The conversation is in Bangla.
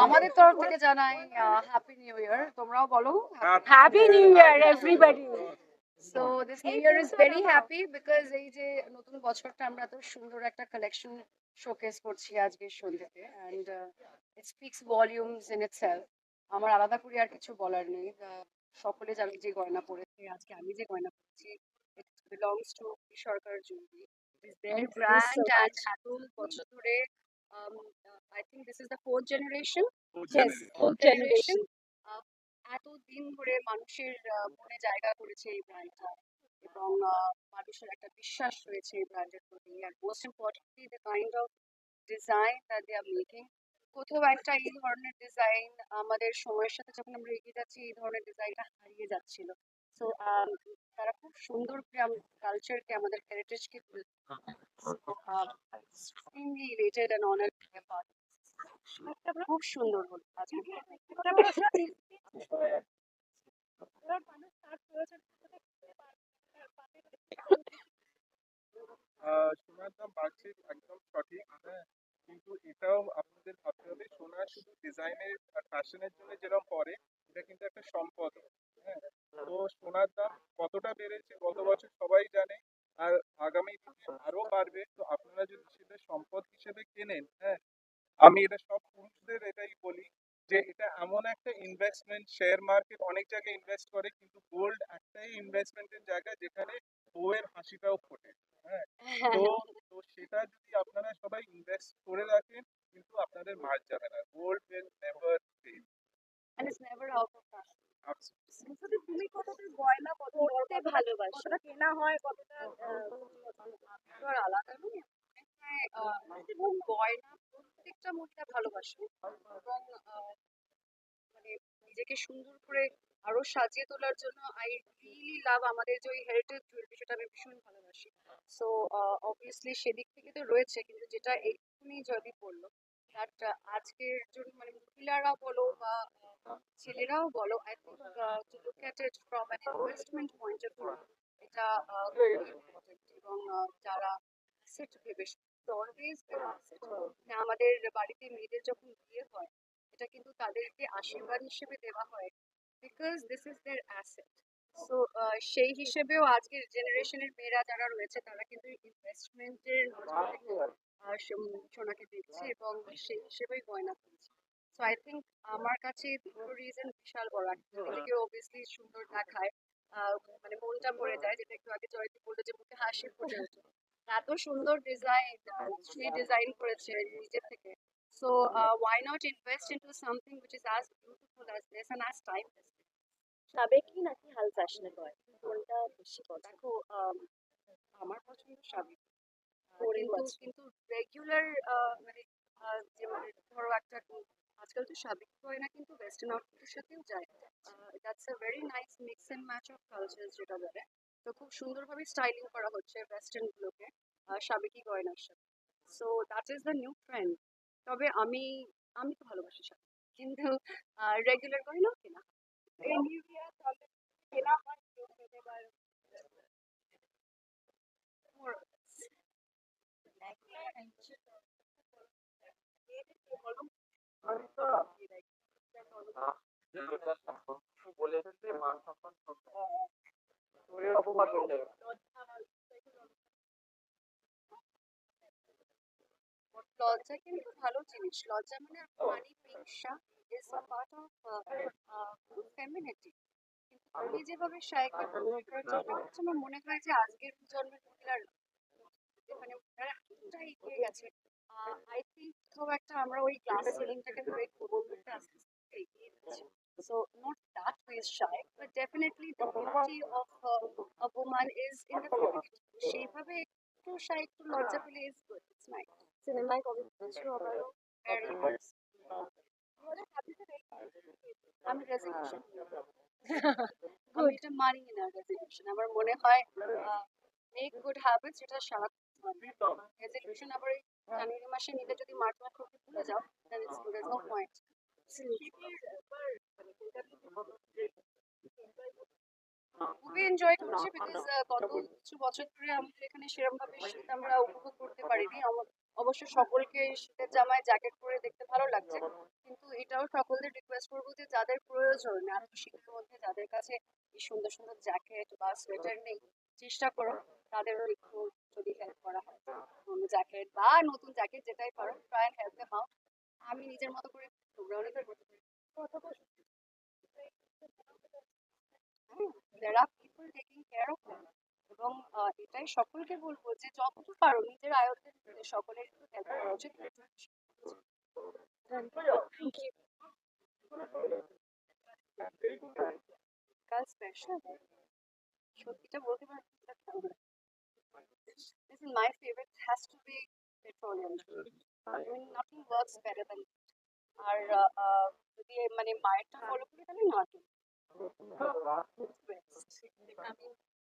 আমাদের তরফ থেকে জানাই হ্যাপি নিউ ইয়ার। তোমরাও বলো Happy New Year, everybody. So this new year is very happy because এই যে নতুন বছরটা আমরা এত সুন্দর একটা কালেকশন শোকেস করছি আজকের সন্ধ্যেতে and it speaks volumes in itself. আমার আলাদা করে আর কিছু বলার নেই। সকলে জানে যে গয়না পরেছে, আজকে আমি যে গয়না পরেছি it belongs to Sarkar jewellery. It is there Thank you so brand and much. এত বছর ধরে I think this is the fourth generation. Yes, fourth fourth generation generation. এতদিন ধরে মানুষের মনে জায়গা করেছে এই ব্র্যান্ডটা এবং মানুষের একটা বিশ্বাস রয়েছে এই ব্র্যান্ডের প্রতি আর most importantly the kind of design that they are making. কোথাও একটা এই ধরনের ডিজাইন আমাদের সময়ের সাথে যখন আমরা এগিয়ে যাচ্ছি এই ধরনের ডিজাইনটা হারিয়ে যাচ্ছিল। সো তারা খুব সুন্দর করে কালচারকে আমাদের হেরিটেজকে এক্সট্রিমলি রিলেটেড অ্যান্ড অনার্ড খুব সুন্দর হলো আজকে। সোনার দাম বাড়ছে একদম সঠিক, হ্যাঁ, কিন্তু এটাও আপনাদের ভাবতে হবে সোনা শুধু ডিজাইনের আর ফ্যাশনের জন্য যেরকম পরে, এটা কিন্তু একটা সম্পদ। হ্যাঁ, তো সোনার দাম কতটা বেড়েছে গত বছর সবাই জানে, আর আগামী দিনে আরো বাড়বে। তো আপনারা যদি সেটা সম্পদ হিসেবে কেনেন, হ্যাঁ, আমি এটা সব পুরুষদের এটাই বলি যে এটা এমন একটা ইনভেস্টমেন্ট। শেয়ার মার্কেট অনেক জায়গায় ইনভেস্ট করে, কিন্তু গোল্ড একটাই ইনভেস্টমেন্টের জায়গা যেখানে বউয়ের হাসিটাও ফোটে। হ্যাঁ, তো তো সেটা যদি আপনারা সবাই ইনভেস্ট করে রাখেন, কিন্তু আপনাদের মার যাবে না। Gold will never fail. And it's never out of fashion. আসলে তুমি কতটা গয়না পরতে ভালোবাসো? কতটা কেনা হয়, কতটা তো আর আলাদা নয়। হ্যাঁ, এবং গয়না প্রত্যেকটা মহিলা ভালোবাসে এবং মানে নিজেকে সুন্দর করে আরো সাজিয়ে তোলার জন্য আই রিয়েলি লাভ আমাদের যে ওই হেরিটেজ জুয়েলারি সেটা আমি ভীষণ ভালোবাসি। সো অবভিয়াসলি সেদিক থেকে তো রয়েছে, কিন্তু যেটা এক্ষুনি যদি বললো দ্যাট আজকের জন্য মানে মহিলারা বলো বা ছেলেরাও বলো I think to look at it from an investment point of view এটা খুবই ইম্পর্টেন্ট এবং যারা সেট ভেবে অলওয়েজ আমাদের বাড়িতে মেয়েদের যখন বিয়ে হয় এটা কিন্তু তাদেরকে আশীর্বাদ হিসেবে দেওয়া হয় because this is their asset. So সেই হিসেবেও আজকের জেনারেশনের মেয়েরা যারা রয়েছে তারা কিন্তু ইনভেস্টমেন্টের সোনাকে দেখছে এবং সেই হিসেবেই গয়না কিনছে। সো আই থিঙ্ক আমার কাছে দুটো রিজন বিশাল বড়। একটা নিজেকে অবভিয়াসলি সুন্দর দেখায়, মানে মনটা ভরে যায়, যেটা একটু আগে জয়তি বললো যে মুখে হাসি ফুটে ওঠে। এত সুন্দর ডিজাইন সে ডিজাইন করেছে নিজে থেকে। So why not invest into something which is as beautiful as this and as timeless? সাবেকি নাকি হাল ফ্যাশনে হয়, কোনটা বেশি পছন্দ? দেখো আমার পছন্দ সাবেক। পরেও কিন্তু আছে। কিন্তু রেগুলার মানে যে মানে ধরো একটা আজকাল তো সাবেক গয়না কিন্তু ওয়েস্টার্ন আউটফিটের সাথেও যায়। That's a very nice mix and match of culture যেটা বলে। তো খুব সুন্দরভাবে স্টাইলিং করা হচ্ছে ওয়েস্টার্ন গুলোকে সাবেকি গয়নার সাথে। So that is the new trend. তবে আমি আমি তো ভালোবাসি সাবেক, কিন্তু রেগুলার গয়নাও কেনা হয়। এই নিউ ইয়ার তাহলে কেনা হয় কেউ এবার More- লজ্জা কিন্তু ভালো জিনিস। লজ্জা মানে মানি হিংসা is a part of femininity. কিন্তু তুমি যেভাবে শায়কে পোর্ট্রে করার চেষ্টা করছো আমার মনে হয় যে আজকের প্রজন্মের মহিলারা মানে ওনারা এতটা এগিয়ে গেছে। আই থিঙ্ক খুব একটা আমরা ওই গ্লাস সিলিংটাকে ব্রেক করবো করতে আস্তে আস্তে এগিয়ে যাচ্ছি। So not that way is shy, but definitely the beauty of a woman is in the femininity. সেইভাবে একটু shy একটু লজ্জা পেলে is good. It's nice. সিনেমায় কবে কিছু আবারও Very nice. আমি রেজিগনেশন আমি এটা মানি না রেজিগনেশন। আমার মনে হয় মেক গুড হ্যাবিটস যেটা সারা রেজিগনেশন আবার এই জানুয়ারি মাসে নিলে যদি মার্চ মাস অব্দি ভুলে যাও then it's there's no point. খুবই এনজয় করছি বিকজ গত কিছু বছর ধরে আমাদের এখানে সেরকম ভাবে শীত আমরা উপভোগ করতে পারিনি। অবশ্য সকলকে শীতের জামায় জ্যাকেট পরে দেখতে ভালো লাগছে, কিন্তু এটাও সকলদের রিকোয়েস্ট করবো যে যাদের প্রয়োজন এত শীতের মধ্যে, যাদের কাছে এই সুন্দর সুন্দর জ্যাকেট বা সোয়েটার নেই, চেষ্টা করো তাদেরও একটু যদি হেল্প করা হয়, জ্যাকেট বা নতুন জ্যাকেট যেটাই পারো, try and help them out. আমি নিজের মতো করে প্রোগ্রামে করতে পারি। there are people taking care of them, এবং এটাই সকলকে বলবো যে যতটুকু পারো নিজের আয়ত্তের মধ্যে সকলের একটু হেল্প করা উচিত। কাল স্পেশাল সত্যিটা বলতে পারছি না। Listen, my favorite has to be petroleum. I mean, nothing works better than it. আর যদি মানে মায়েরটা ফলো করি তাহলে নাটক।